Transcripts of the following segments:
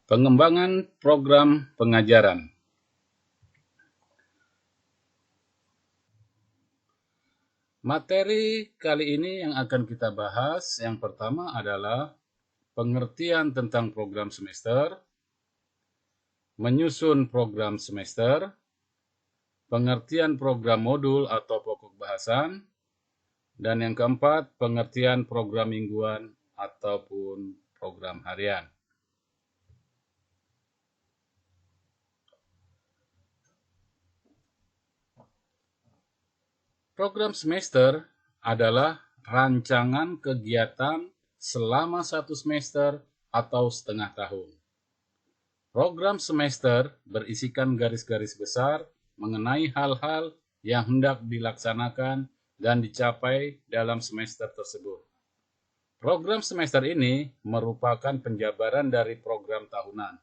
Pengembangan program pengajaran. Materi kali ini yang akan kita bahas, yang pertama adalah pengertian tentang program semester, menyusun program semester, pengertian program modul atau pokok bahasan, dan yang keempat, pengertian program mingguan ataupun program harian. Program semester adalah rancangan kegiatan selama satu semester atau setengah tahun. Program semester berisikan garis-garis besar mengenai hal-hal yang hendak dilaksanakan dan dicapai dalam semester tersebut. Program semester ini merupakan penjabaran dari program tahunan.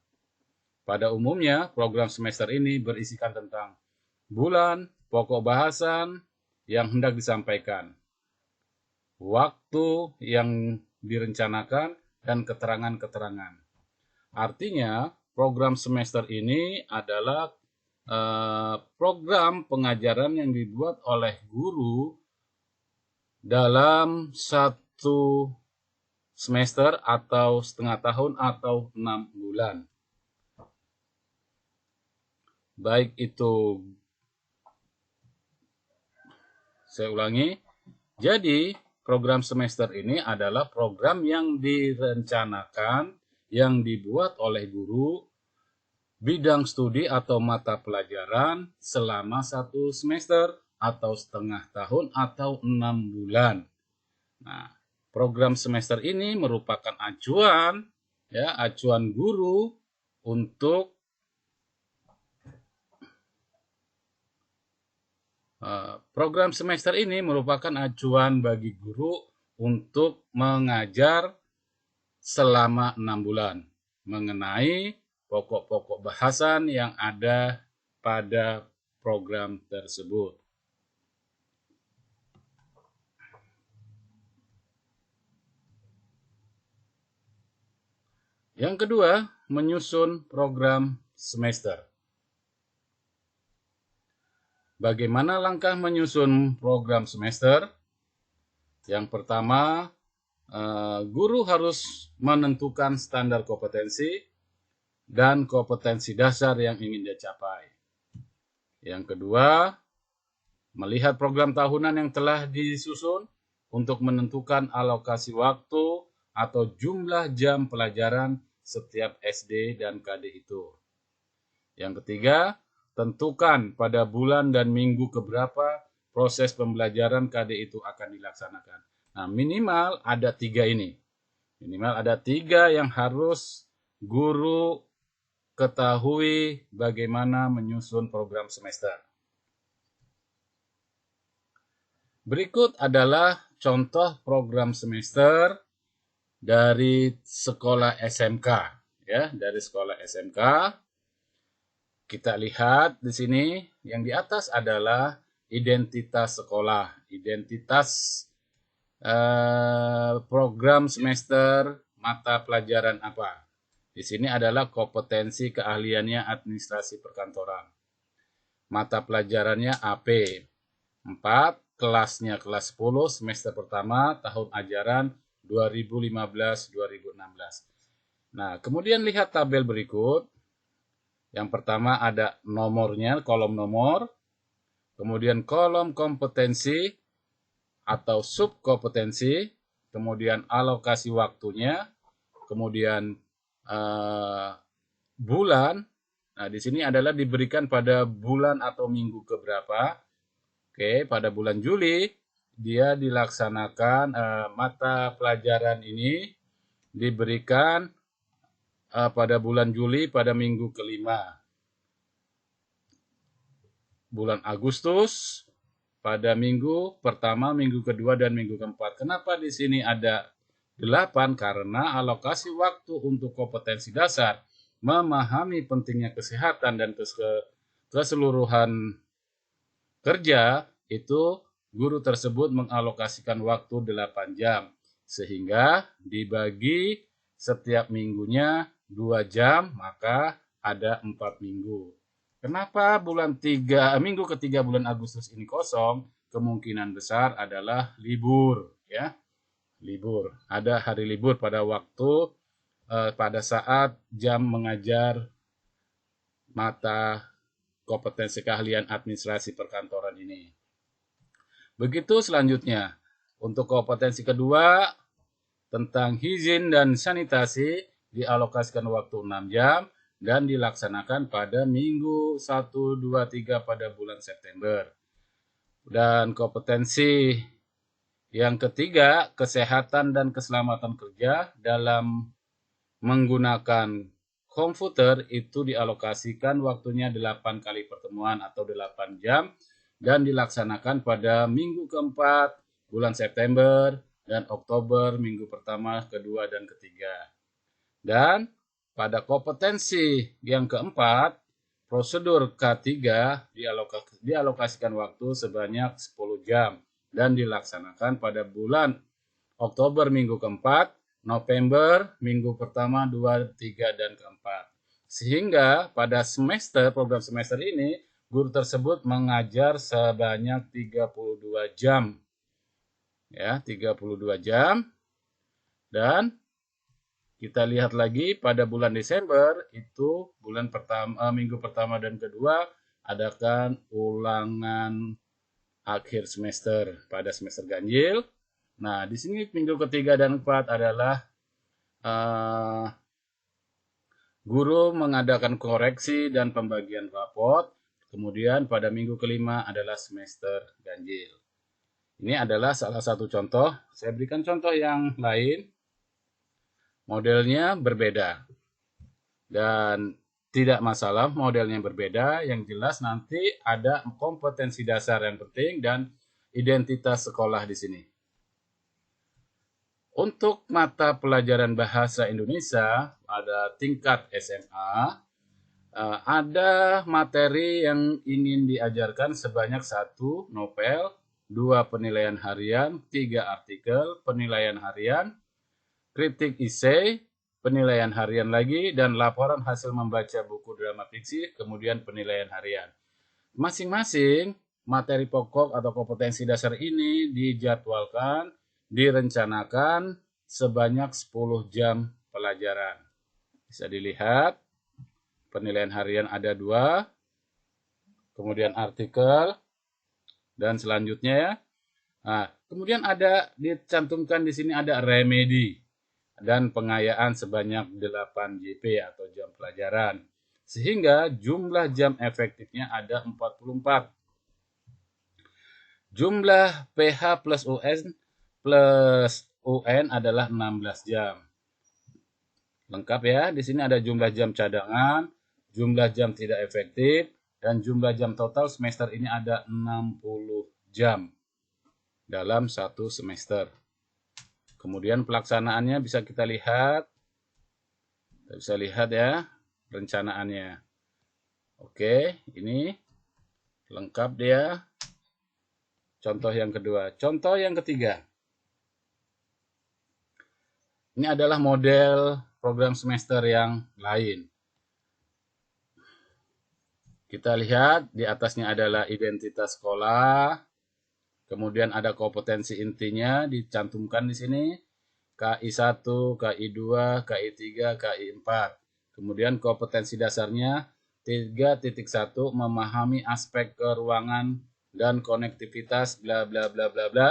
Pada umumnya, program semester ini berisikan tentang bulan, pokok bahasan yang hendak disampaikan, waktu yang direncanakan, dan keterangan-keterangan. Artinya, program semester ini adalah program pengajaran yang dibuat oleh guru dalam satu semester atau setengah tahun atau 6 bulan. Baik itu, saya ulangi, jadi program semester ini adalah program yang direncanakan, yang dibuat oleh guru bidang studi atau mata pelajaran selama satu semester atau setengah tahun atau 6 bulan. Nah, program semester ini merupakan acuan guru untuk program semester ini merupakan acuan bagi guru untuk mengajar selama 6 bulan mengenai pokok-pokok bahasan yang ada pada program tersebut. Yang kedua, menyusun program semester. Bagaimana langkah menyusun program semester? Yang pertama, guru harus menentukan standar kompetensi dan kompetensi dasar yang ingin dicapai. Yang kedua, melihat program tahunan yang telah disusun untuk menentukan alokasi waktu atau jumlah jam pelajaran setiap SD dan KD itu. Yang ketiga, tentukan pada bulan dan minggu keberapa proses pembelajaran KD itu akan dilaksanakan. Nah, minimal ada 3 ini. Minimal ada 3 yang harus guru ketahui bagaimana menyusun program semester. Berikut adalah contoh program semester dari sekolah SMK. Ya, dari sekolah SMK. Kita lihat di sini, yang di atas adalah identitas sekolah, identitas program semester mata pelajaran apa. Di sini adalah kompetensi keahliannya administrasi perkantoran. Mata pelajarannya AP 4, kelasnya kelas 10, semester pertama, tahun ajaran 2015-2016. Nah, kemudian lihat tabel berikut. Yang pertama ada nomornya, kolom nomor, kemudian kolom kompetensi atau subkompetensi, kemudian alokasi waktunya, kemudian bulan. Nah, di sini adalah diberikan pada bulan atau minggu keberapa. Oke, pada bulan Juli dia dilaksanakan mata pelajaran ini diberikan pada bulan Juli pada minggu kelima. Bulan Agustus pada minggu pertama, minggu kedua, dan minggu keempat. Kenapa di sini ada 8? Karena alokasi waktu untuk kompetensi dasar memahami pentingnya kesehatan dan keseluruhan kerja itu guru tersebut mengalokasikan waktu 8 jam. Sehingga dibagi setiap minggunya 2 jam, maka ada 4 minggu. Kenapa minggu ketiga bulan Agustus ini kosong? Kemungkinan besar adalah libur, ya. Libur. Ada hari libur pada waktu pada saat jam mengajar mata kompetensi keahlian administrasi perkantoran ini. Begitu selanjutnya. Untuk kompetensi kedua tentang higien dan sanitasi dialokasikan waktu 6 jam dan dilaksanakan pada minggu 1, 2, 3 pada bulan September. Dan kompetensi yang ketiga, kesehatan dan keselamatan kerja dalam menggunakan komputer itu dialokasikan waktunya 8 kali pertemuan atau 8 jam dan dilaksanakan pada minggu keempat bulan September dan Oktober minggu pertama, kedua, dan ketiga. Dan pada kompetensi yang keempat, prosedur K3 dialokasikan waktu sebanyak 10 jam dan dilaksanakan pada bulan Oktober minggu keempat, November minggu pertama, 2, 3, dan keempat. Sehingga pada program semester ini, guru tersebut mengajar sebanyak 32 jam. Ya, 32 jam. Dan kita lihat lagi pada bulan Desember itu minggu pertama dan kedua adakan ulangan akhir semester pada semester ganjil. Nah, di sini minggu ketiga dan keempat adalah guru mengadakan koreksi dan pembagian rapot. Kemudian pada minggu kelima adalah semester ganjil. Ini adalah salah satu contoh. Saya berikan contoh yang lain. Modelnya berbeda. Dan tidak masalah modelnya berbeda. Yang jelas nanti ada kompetensi dasar yang penting dan identitas sekolah di sini. Untuk mata pelajaran bahasa Indonesia pada tingkat SMA, ada materi yang ingin diajarkan sebanyak 1 novel, 2 penilaian harian, 3 artikel, penilaian harian, kritik esai, penilaian harian lagi, dan laporan hasil membaca buku drama fiksi, kemudian penilaian harian. Masing-masing materi pokok atau kompetensi dasar ini dijadwalkan, direncanakan sebanyak 10 jam pelajaran. Bisa dilihat, penilaian harian ada 2, kemudian artikel, dan selanjutnya ya. Nah, kemudian ada dicantumkan di sini ada remedi dan pengayaan sebanyak 8 JP atau jam pelajaran. Sehingga jumlah jam efektifnya ada 44. Jumlah PH plus UN adalah 16 jam. Lengkap ya, di sini ada jumlah jam cadangan, jumlah jam tidak efektif, dan jumlah jam total semester ini ada 60 jam dalam satu semester. Kemudian pelaksanaannya bisa kita lihat. Kita bisa lihat ya rencanaannya. Oke, ini lengkap dia. Contoh yang kedua. Contoh yang ketiga. Ini adalah model program semester yang lain. Kita lihat di atasnya adalah identitas sekolah. Kemudian ada kompetensi intinya dicantumkan di sini. KI1, KI2, KI3, KI4. Kemudian kompetensi dasarnya 3.1 memahami aspek keruangan dan konektivitas bla bla bla bla bla.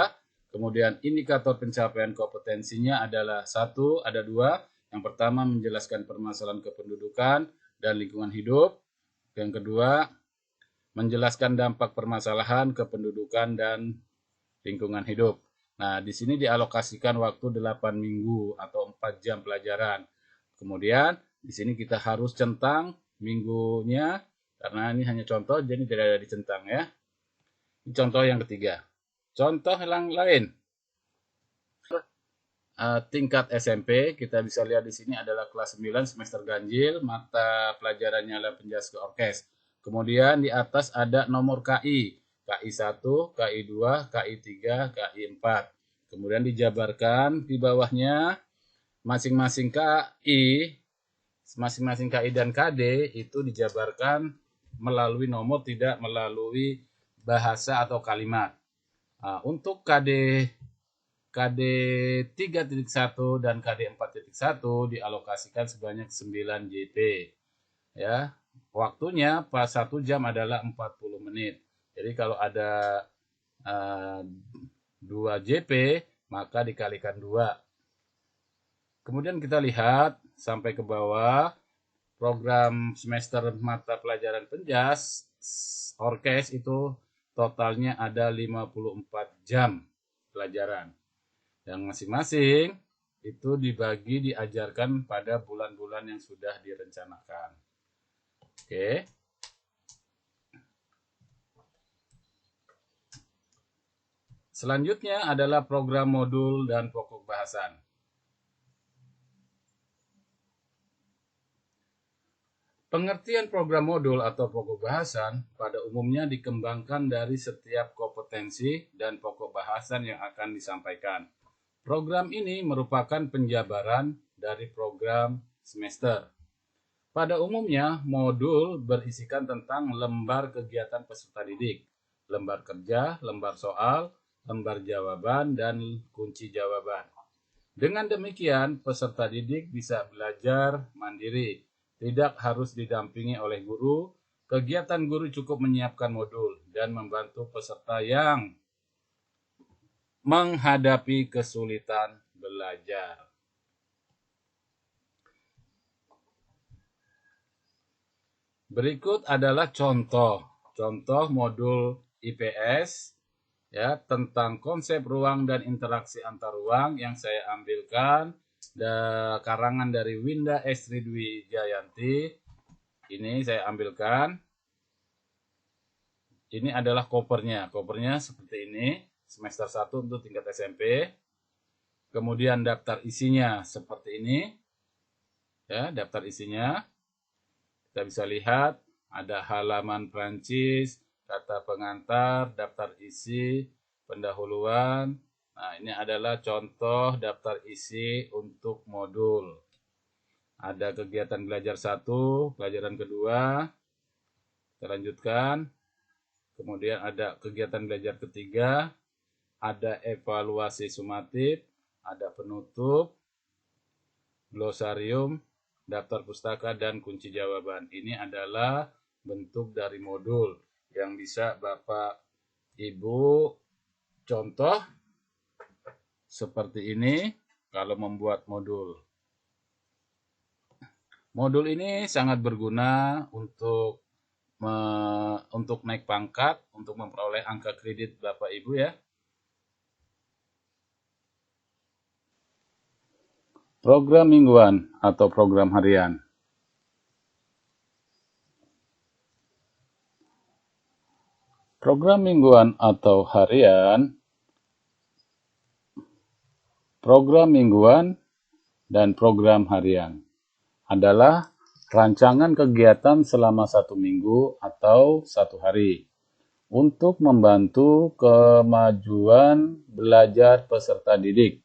Kemudian indikator pencapaian kompetensinya adalah 1, ada 2. Yang pertama menjelaskan permasalahan kependudukan dan lingkungan hidup. Yang kedua, menjelaskan dampak permasalahan kependudukan dan lingkungan hidup. Nah, di sini dialokasikan waktu 8 minggu atau 4 jam pelajaran. Kemudian, di sini kita harus centang minggunya, karena ini hanya contoh, jadi tidak ada dicentang ya. Ini contoh yang ketiga. Contoh yang lain. Tingkat SMP, kita bisa lihat di sini adalah kelas 9 semester ganjil, mata pelajarannya adalah penjas ke orkes. Kemudian di atas ada nomor KI, KI1, KI2, KI3, KI4. Kemudian dijabarkan di bawahnya masing-masing KI masing-masing KI dan KD itu dijabarkan melalui nomor, tidak melalui bahasa atau kalimat. Untuk KD 3.1 dan KD 4.1 dialokasikan sebanyak 9 JP. Ya, waktunya pas 1 jam adalah 40 menit. Jadi kalau ada 2 JP, maka dikalikan 2. Kemudian kita lihat sampai ke bawah, program semester mata pelajaran penjas, orkes itu totalnya ada 54 jam pelajaran. Yang masing-masing itu dibagi diajarkan pada bulan-bulan yang sudah direncanakan. Oke. Selanjutnya adalah program modul dan pokok bahasan. Pengertian program modul atau pokok bahasan pada umumnya dikembangkan dari setiap kompetensi dan pokok bahasan yang akan disampaikan. Program ini merupakan penjabaran dari program semester. Pada umumnya, modul berisikan tentang lembar kegiatan peserta didik, lembar kerja, lembar soal, lembar jawaban, dan kunci jawaban. Dengan demikian, peserta didik bisa belajar mandiri, tidak harus didampingi oleh guru. Kegiatan guru cukup menyiapkan modul dan membantu peserta yang menghadapi kesulitan belajar. Berikut adalah contoh modul IPS ya, tentang konsep ruang dan interaksi antar ruang yang saya ambilkan karangan dari Winda Estri Dwi Jayanti. Ini saya ambilkan. Ini adalah kopernya. Kopernya seperti ini, semester 1 untuk tingkat SMP. Kemudian daftar isinya seperti ini. Ya, daftar isinya. Kita bisa lihat ada halaman Prancis, kata pengantar, daftar isi, pendahuluan. Nah, ini adalah contoh daftar isi untuk modul. Ada kegiatan belajar 1, pelajaran kedua. Kita lanjutkan. Kemudian ada kegiatan belajar ketiga, ada evaluasi sumatif, ada penutup, glosarium, daftar pustaka, dan kunci jawaban. Ini adalah bentuk dari modul yang bisa Bapak Ibu contoh seperti ini kalau membuat modul. Modul ini sangat berguna untuk naik pangkat, untuk memperoleh angka kredit Bapak Ibu ya. Program mingguan atau program harian. Program mingguan atau harian, program mingguan dan program harian adalah rancangan kegiatan selama 1 minggu atau 1 hari untuk membantu kemajuan belajar peserta didik.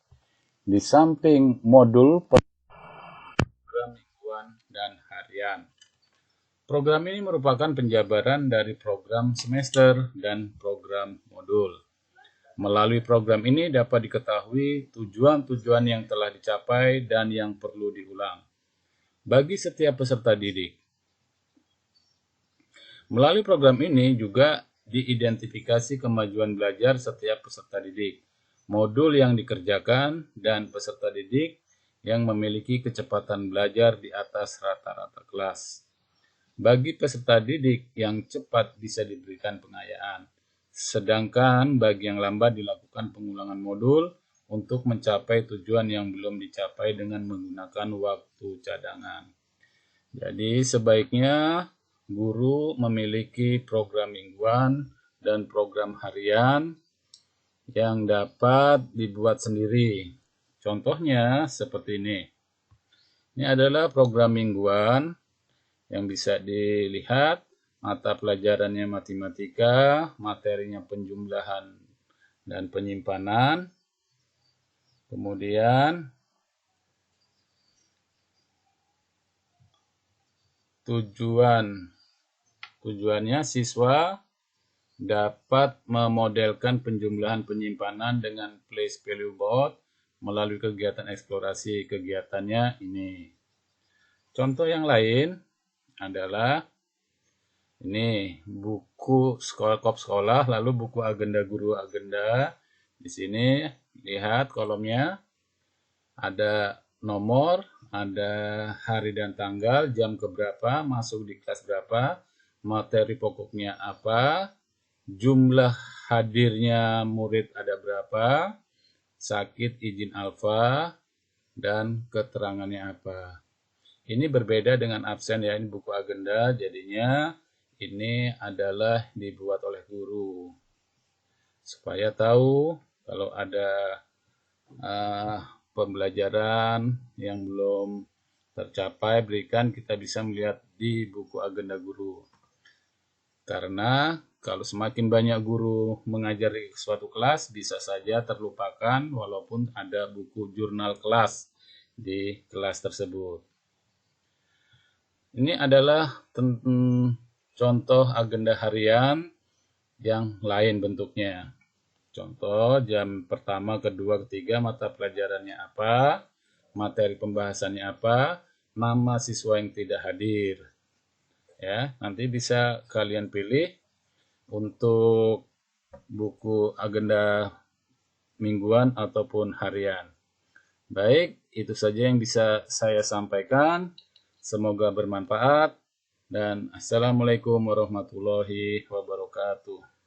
Di samping modul program mingguan dan harian. Program ini merupakan penjabaran dari program semester dan program modul. Melalui program ini dapat diketahui tujuan-tujuan yang telah dicapai dan yang perlu diulang bagi setiap peserta didik. Melalui program ini juga diidentifikasi kemajuan belajar setiap peserta didik, modul yang dikerjakan, dan peserta didik yang memiliki kecepatan belajar di atas rata-rata kelas. Bagi peserta didik yang cepat bisa diberikan pengayaan, sedangkan bagi yang lambat dilakukan pengulangan modul untuk mencapai tujuan yang belum dicapai dengan menggunakan waktu cadangan. Jadi sebaiknya guru memiliki program mingguan dan program harian yang dapat dibuat sendiri. Contohnya seperti ini. Ini adalah program mingguan yang bisa dilihat, mata pelajarannya matematika, materinya penjumlahan dan penyimpanan. Kemudian Tujuannya siswa dapat memodelkan penjumlahan penyimpanan dengan place value board melalui kegiatan eksplorasi. Kegiatannya ini. Contoh yang lain adalah ini buku kop sekolah, lalu buku agenda guru agenda. Di sini lihat kolomnya ada nomor, ada hari dan tanggal, jam keberapa, masuk di kelas berapa, materi pokoknya apa, jumlah hadirnya murid ada berapa, sakit izin alfa, dan keterangannya apa. Ini berbeda dengan absen ya, ini buku agenda, jadinya ini adalah dibuat oleh guru. Supaya tahu kalau ada pembelajaran yang belum tercapai, kita bisa melihat di buku agenda guru. Karena kalau semakin banyak guru mengajar di suatu kelas, bisa saja terlupakan walaupun ada buku jurnal kelas di kelas tersebut. Ini adalah contoh agenda harian yang lain bentuknya. Contoh jam pertama, kedua, ketiga mata pelajarannya apa, materi pembahasannya apa, nama siswa yang tidak hadir. Ya, nanti bisa kalian pilih untuk buku agenda mingguan ataupun harian. Baik, itu saja yang bisa saya sampaikan. Semoga bermanfaat dan assalamualaikum warahmatullahi wabarakatuh.